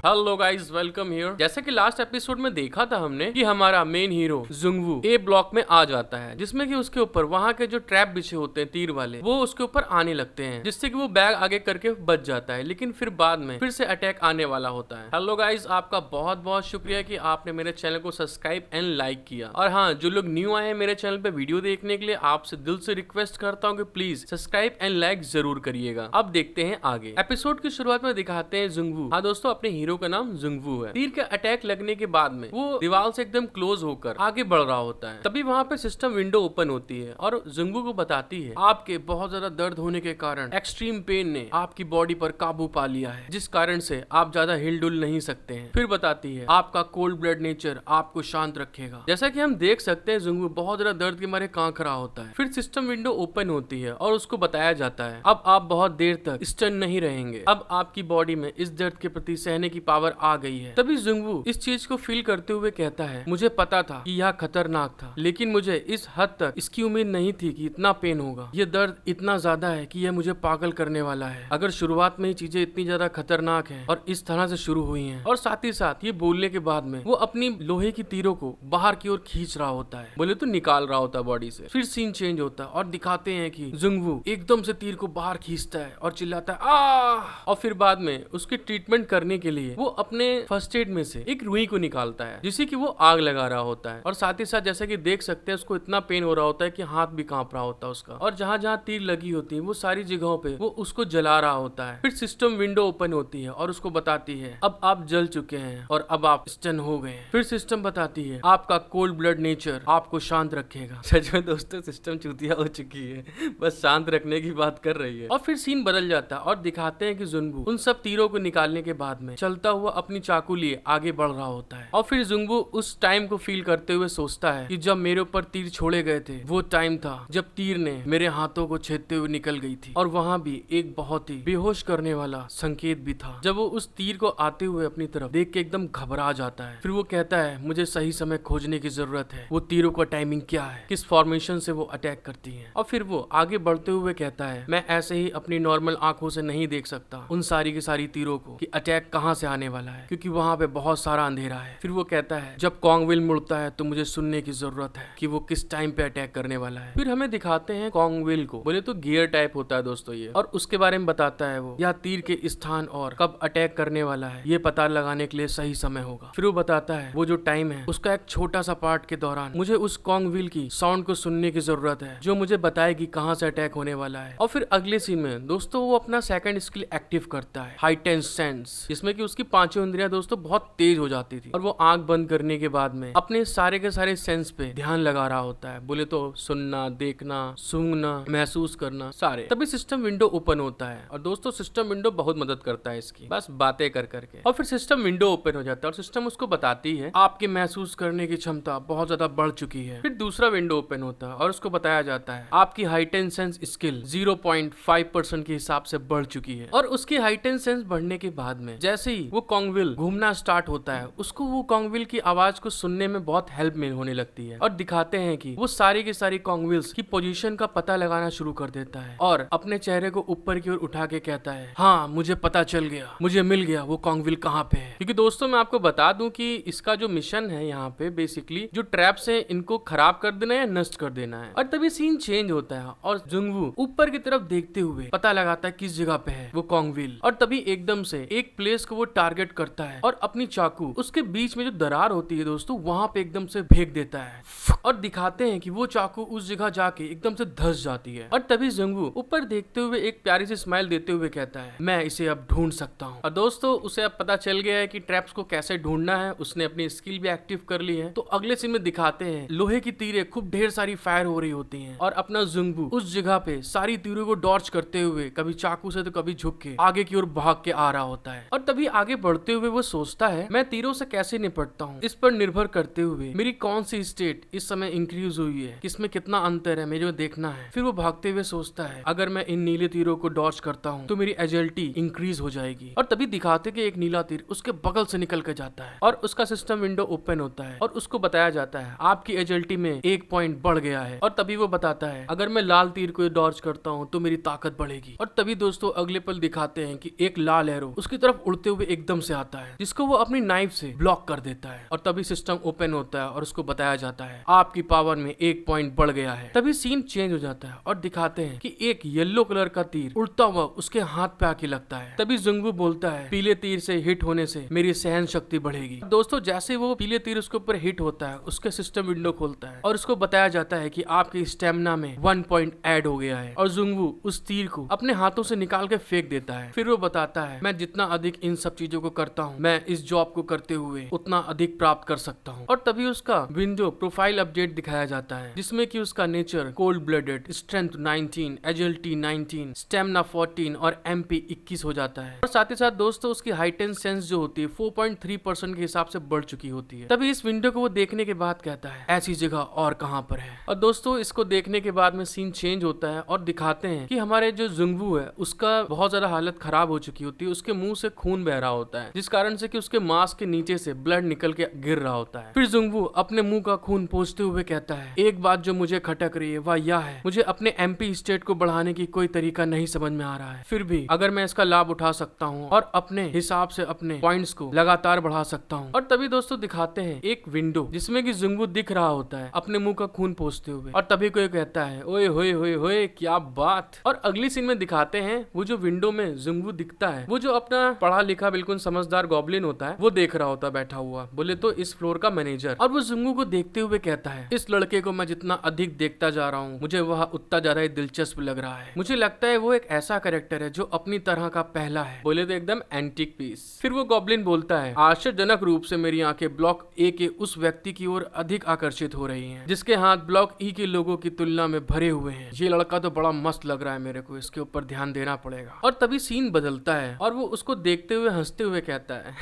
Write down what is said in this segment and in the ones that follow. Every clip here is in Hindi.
Hello guys, welcome here. जैसे कि लास्ट एपिसोड में देखा था हमने कि हमारा मेन हीरो जुंगवू ए ब्लॉक में आ जाता है, जिसमें कि उसके ऊपर वहां के जो ट्रैप बिछे होते हैं तीर वाले, वो उसके ऊपर आने लगते हैं, जिससे कि वो बैग आगे करके बच जाता है। लेकिन फिर बाद में फिर से अटैक आने वाला होता है। हेलो गाइस, आपका बहुत बहुत शुक्रिया कि आपने मेरे चैनल को सब्सक्राइब एंड लाइक किया। और हाँ, जो लोग न्यू आए हैं मेरे चैनल पे वीडियो देखने के लिए, आपसे दिल से रिक्वेस्ट करता हूँ कि प्लीज सब्सक्राइब एंड लाइक जरूर करिएगा। अब देखते हैं आगे। एपिसोड की शुरुआत में दिखाते हैं जुंगवू। हाँ दोस्तों, अपने हीरो का नाम जुंगवू है। तीर के अटैक लगने के बाद में वो दीवार से एकदम क्लोज होकर आगे बढ़ रहा होता है। तभी वहाँ पे सिस्टम विंडो ओपन होती है और जुंगवू को बताती है आपके बहुत ज्यादा दर्द होने के कारण एक्सट्रीम पेन ने आपकी बॉडी पर काबू पा लिया है, जिस कारण से आप ज्यादा हिलडुल नहीं सकते हैं। फिर बताती है आपका कोल्ड ब्लड नेचर आपको शांत रखेगा। जैसा कि हम देख सकते हैं जुंगवू बहुत ज्यादा दर्द के मारे कांप रहा होता है। फिर सिस्टम विंडो ओपन होती है और उसको बताया जाता है अब आप बहुत देर तक स्टन नहीं रहेंगे, अब आपकी बॉडी में इस दर्द के प्रति सहने की पावर आ गई है। तभी जुंगवू इस चीज को फील करते हुए कहता है मुझे पता था कि यह खतरनाक था, लेकिन मुझे इस हद तक इसकी उम्मीद नहीं थी कि इतना पेन होगा। ये दर्द इतना ज्यादा है कि यह मुझे पागल करने वाला है। अगर शुरुआत में ही चीजें इतनी ज्यादा खतरनाक है और इस तरह से शुरू हुई हैं, और साथ ही साथ ये बोलने के बाद में वो अपनी लोहे की तीरों को बाहर की ओर खींच रहा होता है, बोले तो निकाल रहा होता है बॉडी से। फिर सीन चेंज होता है और दिखाते हैं कि जुंगवू एकदम से तीर को बाहर खींचता है और चिल्लाता है आ। और फिर बाद में उसके ट्रीटमेंट करने के लिए वो अपने फर्स्ट एड में से एक रुई को निकालता है, जिसे कि वो आग लगा रहा होता है। और साथ ही साथ जैसा कि देख सकते हैं उसको इतना पेन हो रहा होता है कि हाथ भी कांप रहा होता है उसका, और जहां जहां तीर लगी होती है वो सारी जगहों पे वो उसको जला रहा होता है। फिर सिस्टम विंडो ओपन होती है और उसको बताती है अब आप जल चुके हैं और अब आप स्टन हो गए हैं। फिर सिस्टम बताती है आपका कोल्ड ब्लड नेचर आपको शांत रखेगा। सच में दोस्तों, सिस्टम चूतिया हो चुकी है, बस शांत रखने की बात कर रही है। और फिर सीन बदल जाता है और दिखाते हैं कि जुंगवू उन सब तीरों को निकालने के बाद में चलता हुआ अपनी चाकू लिए आगे बढ़ रहा होता है। और फिर जुंगवू उस टाइम को फील करते हुए सोचता है कि जब मेरे ऊपर तीर छोड़े गए थे वो टाइम था जब तीर ने मेरे हाथों को छेदते हुए निकल गई थी, और वहाँ भी एक बहुत ही बेहोश करने वाला संकेत भी था। जब वो उस तीर को आते हुए अपनी तरफ देख के एकदम घबरा जाता है। फिर वो कहता है मुझे सही समय खोजने की जरूरत है, वो तीरों का टाइमिंग क्या है, किस फॉर्मेशन से वो अटैक करती है। और फिर वो आगे बढ़ते हुए कहता है मैं ऐसे ही अपनी नॉर्मल आंखों से नहीं देख सकता उन सारी की सारी तीरों को कि अटैक कहाँ से आने वाला है, क्योंकि वहाँ पे बहुत सारा अंधेरा है। फिर वो कहता है जब कॉन्गविल मुड़ता है तो मुझे सुनने की जरूरत है कि वो किस टाइम पे अटैक करने वाला है। फिर हमें दिखाते हैं कॉन्गविल को, बोले तो गियर टाइप होता है दोस्तों ये, और उसके बारे में बताता है वो या तीर के स्थान और कब अटैक करने वाला है ये पता लगाने के लिए सही समय होगा। फिर वो बताता है वो जो टाइम है उसका एक छोटा सा पार्ट के दौरान मुझे उस कॉन्गविल की साउंड को सुनने की जरूरत है जो मुझे बताएगी कहाँ से अटैक होने वाला है। और फिर अगले सीन में दोस्तों वो अपना सेकंड स्किल एक्टिव करता है, हाइटेंस सेंस, जिसमें कि उसकी पांचों इंद्रियां दोस्तों बहुत तेज हो जाती थी, और वो आंख बंद करने के बाद में अपने सारे के सारे सेंस पे ध्यान लगा रहा होता है, बोले तो सुनना, देखना, सूंघना, महसूस करना, सारे। तभी सिस्टम विंडो ओपन होता है और दोस्तों सिस्टम विंडो बहुत मदद करता है इसकी, बस बातें कर करके। और फिर सिस्टम विंडो ओपन हो जाता है और सिस्टम उसको बताती है आपके महसूस करने की क्षमता बहुत ज्यादा बढ़ चुकी है। फिर दूसरा विंडो ओपन होता है और उसको बताया जाता है आपकी हाइटेंस सेंस स्किल 0.5% के हिसाब से बढ़ चुकी है। और उसकी हाइटेंस सेंस बढ़ने के बाद में जैसे ही वो कॉन्गविल घूमना स्टार्ट होता है, उसको वो कॉन्गविल की आवाज को सुनने में बहुत हेल्प मिल होने लगती है। और दिखाते हैं कि वो सारी की सारी कॉन्गविल्स की पोजीशन का पता लगाना शुरू कर देता है और अपने चेहरे को ऊपर की ओर उठा के कहता है हाँ मुझे पता चल गया, मुझे मिल गया वो कॉन्गविल कहाँ पे है। क्योंकि दोस्तों मैं आपको बता दूं कि इसका जो मिशन है यहाँ पे बेसिकली जो ट्रैप्स है इनको खराब कर देना या नष्ट कर देना है। और तभी सीन चेंज होता है और जुंगवू ऊपर की तरफ देखते हुए पता लगाता है किस जगह पे है वो कॉन्गविल, और तभी एकदम से एक प्लेस को वो टारगेट करता है और अपनी चाकू उसके बीच में जो दरार होती है दोस्तों वहां पे एकदम से फेंक देता है, और दिखाते हैं कि वो चाकू उस जगह जाके एकदम से धंस जाती है। और तभी जुंगवू ऊपर देखते हुए एक प्यारी सी स्माइल देते हुए कहता है मैं इसे अब ढूंढ सकता हूँ। और दोस्तों उसे अब पता चल गया है कि ट्रैप्स को कैसे ढूंढना है, उसने अपनी स्किल भी एक्टिव कर ली है। तो अगले सीन में दिखाते हैं लोहे की तीरें खूब ढेर सारी फायर हो रही होती हैं और अपना जुंगवू उस जगह पे सारी तीरों को डॉर्च करते हुए कभी चाकू से तो कभी झुक के आगे की ओर भाग के आ रहा होता है। और तभी आगे बढ़ते हुए वो सोचता है मैं तीरों से कैसे निपटता हूँ इस पर निर्भर करते हुए मेरी कौन सी स्टेट इस समय इंक्रीज हुई है, किसमें कितना अंतर है मुझे देखना है। फिर वो भागते हुए सोचता है अगर मैं इन नीले तीरों को डॉर्च करता हूँ तो मेरी एजिलिटी इंक्रीज हो जाएगी। और तभी दिखाते कि एक नीला तीर उसके बगल से निकल के जाता है और उसका सिस्टम विंडो ओपन होता है और उसको बताया जाता है आपकी एजिलिटी में 1 पॉइंट बढ़ गया है। और तभी वो बताता है अगर मैं लाल तीर को डॉर्च करता हूँ तो मेरी ताकत बढ़ेगी। और तभी दोस्तों अगले पल दिखाते हैं कि एक लाल एरो उसकी तरफ उड़ते हुए एकदम से आता है जिसको वो अपनी नाइफ से ब्लॉक कर देता है और तभी सिस्टम ओपन होता है और उसको बताया जाता है आपकी पावर में 1 पॉइंट बढ़ गया है। तभी सीन चेंज हो जाता है और दिखाते हैं कि एक येलो कलर का तीर उड़ता हुआ उसके हाथ पे आके लगता है। तभी जुंगवू बोलता है पीले तीर से हिट होने से मेरी सहन शक्ति बढ़ेगी। दोस्तों जैसे वो पीले तीर उसके ऊपर हिट होता है उसके सिस्टम विंडो खोलता है और उसको बताया जाता है कि आपकी स्टेमिना में 1 पॉइंट ऐड हो गया है और जुंगवू उस तीर को अपने हाथों से निकाल के फेंक देता है। फिर वो बताता है मैं जितना अधिक इन सब चीजों को करता हूँ मैं इस जॉब को करते हुए उतना अधिक प्राप्त कर सकता हूँ। और तभी उसका विंडो प्रोफाइल अपडेट दिखाया जाता है जिसमें कि उसका nature cold blooded, strength 19, agility 19, stamina 14 और एमपी 21 हो जाता है। और साथ ही साथ दोस्तों उसकी हाइट एंड सेंस जो होती है 4.3% के हिसाब से बढ़ चुकी होती है। तभी इस विंडो को वो देखने के बाद कहता है ऐसी जगह और कहां पर है। और दोस्तों इसको देखने के बाद में सीन चेंज होता है और दिखाते हैं कि हमारे जो जुंगवू है उसका बहुत ज्यादा हालत खराब हो चुकी होती है, उसके मुंह से खून बह रहा होता है जिस कारण से कि उसके मास्क के नीचे से ब्लड निकल के गिर रहा होता है। फिर जुंगवू अपने मुंह का खून पोंछते हुए कहता है एक बात जो मुझे खटक रही है वह यह है मुझे अपने एमपी स्टेट को बढ़ाने की कोई तरीका नहीं समझ में आ रहा है, फिर भी अगर मैं इसका लाभ उठा सकता हूँ और अपने हिसाब से अपने पॉइंट्स को लगातार बढ़ा सकता हूँ। और तभी दोस्तों दिखाते हैं एक विंडो जिसमें कि जुंगवू दिख रहा होता है अपने मुंह का खून पोंछते हुए और तभी कोई कहता है ओए होए होए होए क्या बात। और अगली सीन में दिखाते हैं वो जो विंडो में जुंगवू दिखता है वो जो अपना पढ़ा लिखा बिल्कुल समझदार गॉब्लिन होता है वो देख रहा होता है बैठा हुआ, बोले तो इस फ्लोर का मैनेजर। और वो जुंगवू को देखते हुए कहता है इस लड़के को मैं जितना अधिक देखता जा रहा हूँ मुझे वह उतना ज्यादा दिलचस्प लग रहा है, मुझे लगता है वो एक ऐसा कैरेक्टर है जो अपनी तरह का पहला है, बोले तो एकदम एंटीक पीस। फिर वो गॉब्लिन बोलता है आश्चर्यजनक रूप से मेरी आंखें ब्लॉक ए के उस व्यक्ति की ओर अधिक आकर्षित हो रही हैं जिसके हाथ ब्लॉक ई के लोगों की तुलना में भरे हुए हैं। ये लड़का तो बड़ा मस्त लग रहा है मेरे को, इसके ऊपर ध्यान देना पड़ेगा। और तभी सीन बदलता है और वो उसको देखते हुए हंसते हुए कहता है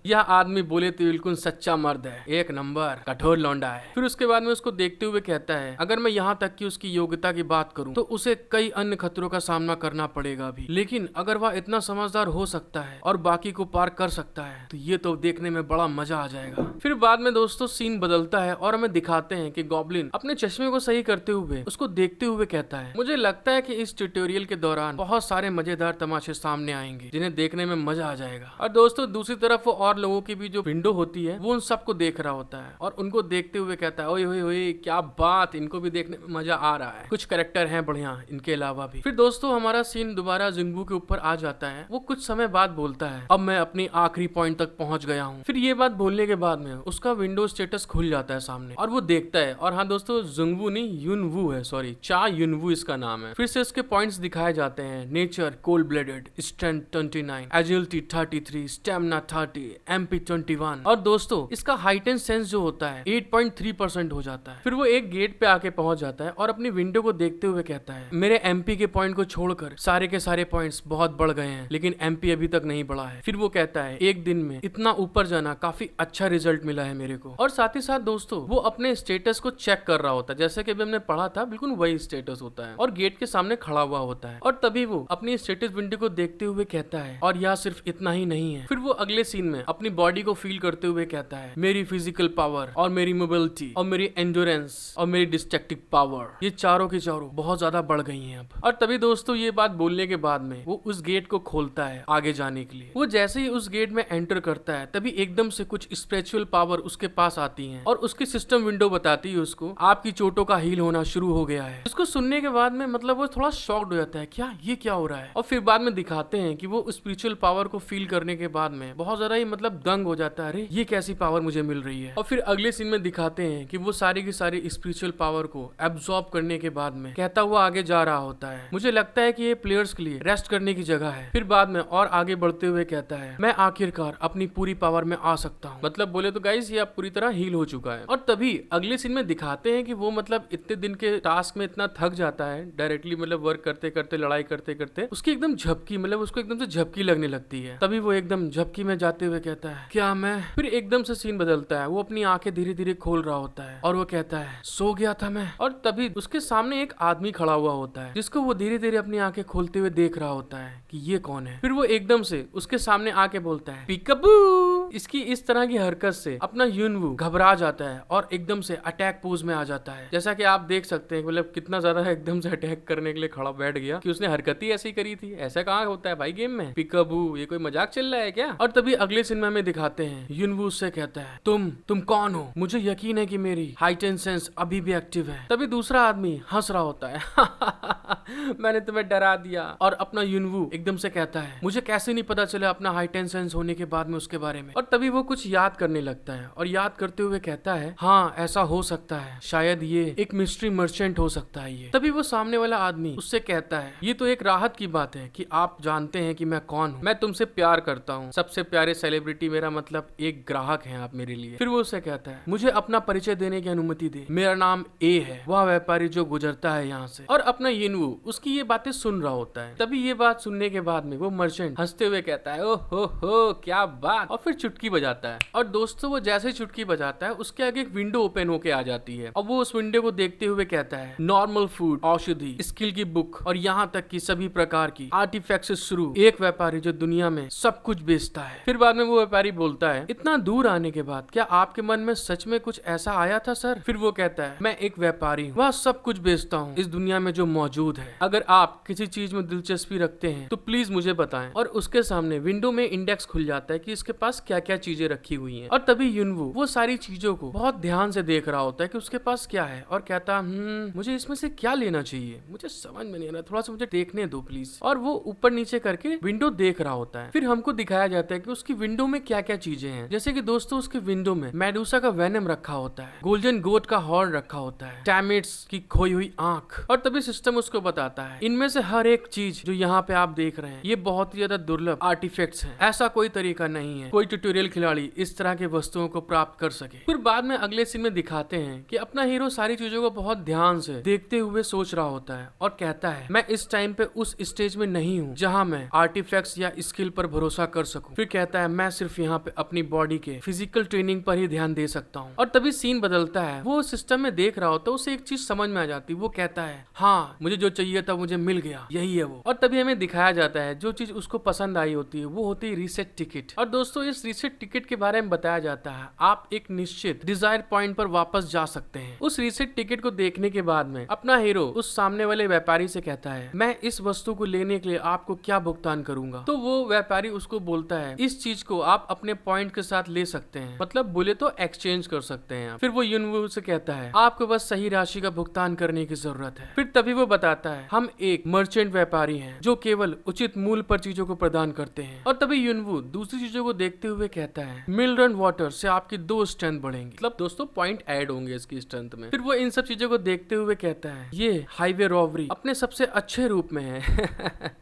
यह आदमी बोले तो बिल्कुल सच्चा मर्द है, एक नंबर कठोर लौंडा है। फिर उसके बाद में उसको देखते हुए कहता है अगर मैं यहाँ तक कि उसकी योग्यता की बात करूँ तो उसे कई अन्य खतरों का सामना करना पड़ेगा भी, लेकिन अगर वह इतना समझदार हो सकता है और बाकी को पार कर सकता है तो ये तो देखने में बड़ा मजा आ जाएगा। फिर बाद में दोस्तों सीन बदलता है और हमें दिखाते हैं कि गॉब्लिन अपने चश्मे को सही करते हुए उसको देखते हुए कहता है मुझे लगता है कि इस ट्यूटोरियल के दौरान बहुत सारे मजेदार तमाशे सामने आएंगे जिन्हें देखने में मजा आ जाएगा। और दोस्तों दूसरी तरफ वो और लोगों की भी जो विंडो होती है वो उन सबको देख रहा होता है और उनको देखते हुए कहता है ओए ओए ओए क्या बात, इनको भी देखने में मजा आ रहा है, कुछ कैरेक्टर हैं बढ़िया इनके अलावा भी। फिर दोस्तों हमारा सीन दोबारा जुंगवू के ऊपर आ जाता है, वो कुछ समय बाद बोलता है अब मैं अपनी आखिरी पॉइंट तक पहुंच गया हूँ। फिर ये बात बोलने के बाद में उसका विंडो स्टेटस खुल जाता है सामने और वो देखता है और हाँ दोस्तों जुंगवू नहीं युनवू है, सॉरी चा युनवू इसका नाम है। फिर से उसके पॉइंट्स दिखाए जाते हैं nature cold blooded, strength 29, agility 33, stamina 30, MP 21 और दोस्तों इसका हाइट एंड सेंस जो होता है 8.3% हो जाता है। फिर वो एक गेट पे आके पहुंच जाता है और अपनी विंडो को देखते हुए कहता है मेरे एमपी के पॉइंट को छोड़कर सारे के सारे पॉइंट्स बहुत बढ़ गए हैं लेकिन एमपी अभी तक नहीं बढ़ा है। फिर वो कहता है एक दिन में इतना ऊपर जाना काफी अच्छा रिजल्ट मिला है मेरे को। और साथ ही साथ दोस्तों वो अपने स्टेटस को चेक कर रहा होता है जैसे कि अभी हमने पढ़ा था बिल्कुल वही स्टेटस होता है और गेट के सामने खड़ा हुआ होता है। और तभी वो अपनी स्टेटस विंडो को देखते हुए कहता है और यह सिर्फ इतना ही नहीं है। फिर वो अगले सीन में अपनी बॉडी को फील करते हुए कहता है मेरी फिजिकल पावर और मेरी मोबिलिटी और मेरी एंड्योरेंस और मेरी डिस्ट्रक्टिव पावर ये चारों की चारों बहुत ज्यादा बढ़ गई हैं अब। और तभी दोस्तों ये बात बोलने के बाद में वो उस गेट को खोलता है आगे जाने के लिए। वो जैसे ही उस गेट में एंटर करता है तभी एकदम से कुछ स्पिरिचुअल पावर उसके पास आती हैं और उसकी सिस्टम विंडो बताती है उसको आपकी चोटों का हील होना शुरू हो गया है। इसको सुनने के बाद में मतलब वो थोड़ा शॉक्ड हो जाता है क्या ये क्या हो रहा है। और फिर बाद में दिखाते हैं कि वो स्पिरिचुअल पावर को फील करने के बाद में बहुत ज्यादा ही मतलब दंग हो जाता है, अरे ये कैसी पावर मुझे मिल रही है। और फिर अगले सीन में दिखाते हैं कि वो सारी की सारी स्पिरिचुअल पावर को एब्सॉर्ब करने के बाद में कहता हुआ आगे जा रहा होता है मुझे लगता है कि ये प्लेयर्स के लिए रेस्ट करने की जगह है। फिर बाद में और आगे बढ़ते हुए कहता है मैं आखिरकार अपनी पूरी पावर में आ सकता हूँ, मतलब बोले तो गाइस ये अब पूरी तरह हील हो चुका है। और तभी अगले सीन में दिखाते हैं कि वो मतलब इतने दिन के टास्क में इतना थक जाता है डायरेक्टली मतलब वर्क करते करते लड़ाई करते करते उसकी एकदम झपकी मतलब उसको एकदम से झपकी लगने लगती है। तभी वो एकदम झपकी में जाते हुए कहता है क्या मैं। फिर एकदम से सीन बदलता है, वो अपनी आंखें धीरे धीरे खोल रहा होता है और वो कहता है सो गया था मैं। और तभी उसके सामने एक आदमी खड़ा हुआ होता है जिसको वो धीरे धीरे अपनी आंखें खोलते हुए देख रहा होता है कि ये कौन है। फिर वो एकदम से उसके सामने आके बोलता है पीकाबू। इसकी इस तरह की हरकत से अपना युनवू घबरा जाता है और एकदम से अटैक पोज में आ जाता है। जैसा कि आप देख सकते हैं, मतलब कितना ज्यादा एकदम से अटैक करने के लिए खड़ा बैठ गया कि उसने हरकत ही ऐसी करी थी। ऐसा कहाँ होता है भाई गेम में? पिकाबू, ये कोई मजाक चल रहा है क्या? और तभी अगले सिनेमा में दिखाते हैं युनवू उससे कहता है, तुम कौन हो? मुझे यकीन है कि मेरी हाइटेंड सेंस अभी भी एक्टिव है। तभी दूसरा आदमी हंस रहा होता है मैंने तुम्हें डरा दिया। और अपना युनवू एकदम से कहता है, मुझे कैसे नहीं पता चला अपना हाइटेंड सेंस होने के बाद में उसके बारे में। और तभी वो कुछ याद करने लगता है और याद करते हुए कहता है, हाँ ऐसा हो सकता है, शायद ये एक मिस्ट्री मर्चेंट हो सकता है ये। तभी वो सामने वाला आदमी उससे कहता है, ये तो एक राहत की बात है कि आप जानते हैं कि मैं कौन हूँ। मैं तुमसे प्यार करता हूँ, सबसे प्यारे सेलिब्रिटी, मेरा मतलब एक ग्राहक हैं आप मेरे लिए। फिर वो उससे कहता है, मुझे अपना परिचय देने की अनुमति दे, मेरा नाम ए है, वह व्यापारी जो गुजरता है यहाँ से। और अपना युनवू उसकी ये बातें सुन रहा होता है। तभी ये बात सुनने के बाद में वो मर्चेंट हंसते हुए कहता है, ओह हो क्या बात, और फिर चुटकी बजाता है। और दोस्तों वो जैसे चुटकी बजाता है उसके आगे एक विंडो ओपन होके आ जाती है और वो उस विंडो को देखते हुए कहता है, नॉर्मल फूड, औषधि, स्किल की बुक और यहाँ तक कि सभी प्रकार की आर्टिफैक्ट्स से शुरू एक व्यापारी जो दुनिया में सब कुछ बेचता है। फिर बाद में वो व्यापारी बोलता है, इतना दूर आने के बाद क्या आपके मन में सच में कुछ ऐसा आया था सर? फिर वो कहता है, मैं एक व्यापारी हूँ, वह सब कुछ बेचता हूँ इस दुनिया में जो मौजूद है। अगर आप किसी चीज में दिलचस्पी रखते हैं तो प्लीज मुझे बताएं। और उसके सामने विंडो में इंडेक्स खुल जाता है कि इसके पास क्या क्या चीजें रखी हुई हैं। और तभी युनवू वो सारी चीजों को बहुत ध्यान से देख रहा होता है कि उसके पास क्या है और कहता मुझे इसमें से क्या लेना चाहिए, मुझे समझ में नहीं आ रहा, थोड़ा सा मुझे देखने दो प्लीज। और वो ऊपर नीचे करके विंडो देख रहा होता है। फिर हमको दिखाया जाता है कि उसकी विंडो में क्या क्या चीजें हैं। जैसे कि दोस्तों उसकी विंडो में मेडूसा का वेनम रखा होता है, गोल्डन गोट का हॉर्न रखा होता है, टैमिट्स की खोई हुई आंख। और तभी सिस्टम उसको बताता है, इनमें से हर एक चीज जो यहाँ पे आप देख रहे हैं ये बहुत ही ज्यादा दुर्लभ आर्टिफैक्ट्स हैं। ऐसा कोई तरीका नहीं है कोई ट्यूटोरियल खिलाड़ी इस तरह के वस्तुओं को प्राप्त कर सके। फिर बाद में अगले सीन में दिखाते हैं कि अपना हीरो सारी चीजों को बहुत ध्यान से देखते हुए सोच रहा होता है और कहता है, मैं इस टाइम पे उस स्टेज में नहीं हूँ जहाँ मैं आर्टिफैक्ट्स या स्किल पर भरोसा कर सकूं। फिर कहता है, मैं सिर्फ यहाँ पे अपनी बॉडी के फिजिकल ट्रेनिंग पर ही ध्यान दे सकता हूँ। और तभी सीन बदलता है, वो सिस्टम में देख रहा होता है, उसे एक चीज समझ में आ जाती है। वो कहता है, हाँ मुझे जो चाहिए था मुझे मिल गया, यही है वो। और तभी हमें दिखाया जाता है जो चीज उसको पसंद आई होती है वो होती है रीसेट टिकट। और दोस्तों इस रीसेट टिकट के बारे में बताया जाता है, आप एक निश्चित डिजायर पॉइंट पर वापस जा सकते हैं। उस रीसेट टिकट को देखने के बाद में अपना हीरो उस सामने वाले व्यापारी से कहता है, मैं इस वस्तु को लेने के लिए आपको क्या भुगतान करूंगा? तो वो व्यापारी उसको बोलता है, इस चीज को आप अपने पॉइंट के साथ ले सकते हैं, मतलब बोले तो एक्सचेंज कर सकते हैं। फिर वो युनवू से कहता है, आपको बस सही राशि का भुगतान करने की जरूरत है। फिर तभी वो बताता है, हम एक मर्चेंट व्यापारी हैं जो केवल उचित मूल्य पर चीजों को प्रदान करते हैं। और तभी युनवू दूसरी चीजों को देखते हुए कहता है, मिनरल वाटर से आपकी 2 स्ट्रेंथ बढ़ेंगी, मतलब दोस्तों पॉइंट ऐड होंगे इसकी स्ट्रेंथ में। फिर वो इन सब चीजों को देखते हुए कहता है, ये हाईवे रॉबरी अपने सबसे अच्छे रूप में है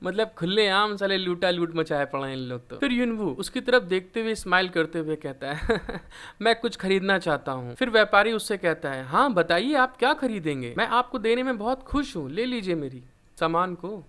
मतलब खुलेआम साले लूटा लूट मचाए पड़े हैं इन लोग तो। फिर युनवू उसकी तरफ देखते हुए स्माइल करते हुए कहता है मैं कुछ खरीदना चाहता हूँ। फिर व्यापारी उससे कहता है, हाँ बताइए आप क्या खरीदेंगे, मैं आपको देने में बहुत खुश हूँ, ले लीजिए मेरी सामान को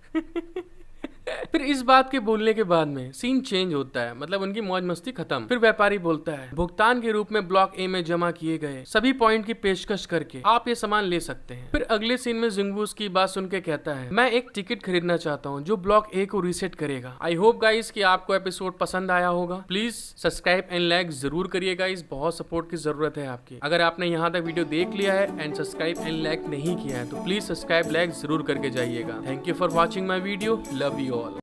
फिर इस बात के बोलने के बाद में सीन चेंज होता है, मतलब उनकी मौज मस्ती खत्म। फिर व्यापारी बोलता है, भुगतान के रूप में ब्लॉक ए में जमा किए गए सभी पॉइंट की पेशकश करके आप ये सामान ले सकते हैं। फिर अगले सीन में जुंगवू की बात सुन के कहता है, मैं एक टिकट खरीदना चाहता हूँ जो ब्लॉक ए को रीसेट करेगा। आई होप गाइस कि आपको एपिसोड पसंद आया होगा। प्लीज सब्सक्राइब एंड लाइक जरूर करिएगा, इस बहुत सपोर्ट की जरूरत है आपकी। अगर आपने यहाँ तक वीडियो देख लिया है एंड सब्सक्राइब एंड लाइक नहीं किया है तो प्लीज सब्सक्राइब लाइक जरूर करके जाइएगा। Thank you for watching my video, love you all.